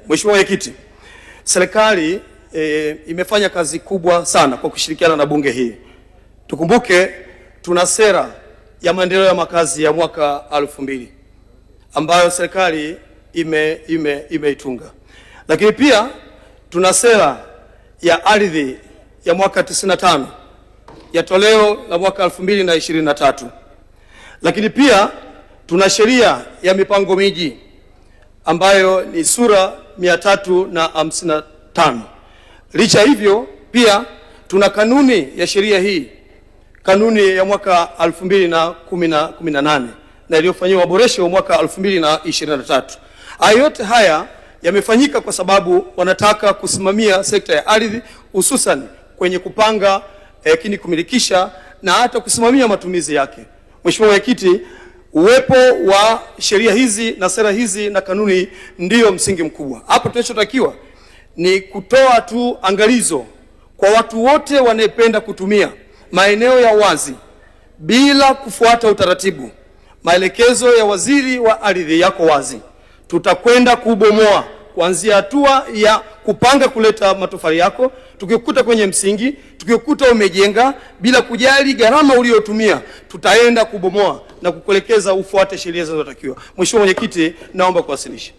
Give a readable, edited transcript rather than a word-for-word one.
Mheshimiwa Mwenyekiti, serikali imefanya kazi kubwa sana kwa kushirikiana na bunge hii. Tukumbuke tuna sera ya maendeleo ya makazi ya mwaka 2000 ambayo serikali imeitunga. Lakini pia tuna sera ya ardhi ya mwaka 95 ya toleo la mwaka 2023. Lakini pia tuna sheria ya mipango miji ambayo ni sura 355. Licha hivyo pia tuna kanuni ya sheria hii, kanuni ya mwaka 2018 na iliyofanyiwa maboresho ya mwaka 2023. Yote haya yamefanyika kwa sababu wanataka kusimamia sekta ya ardhi, hususan kwenye kupanga, lakini kumilikisha na hata kusimamia matumizi yake. Mheshimiwa Mwenyekiti, uwepo wa sheria hizi na sera hizi na kanuni ndiyo msingi mkubwa. Hapo tunachotakiwa ni kutoa tu angalizo kwa watu wote wanayependa kutumia maeneo ya wazi bila kufuata utaratibu. Maelekezo ya waziri wa ardhi yako wazi. Tutakwenda kubomoa kuanzia hatua ya kupanga kuleta matofali yako, tukikuta kwenye msingi, tukikuta umejenga bila kujali gharama uliyotumia, tutaenda kubomoa na kukuelekeza ufuate sheria zinazotakiwa. Mheshimiwa Mwenyekiti, naomba kuwasilisha.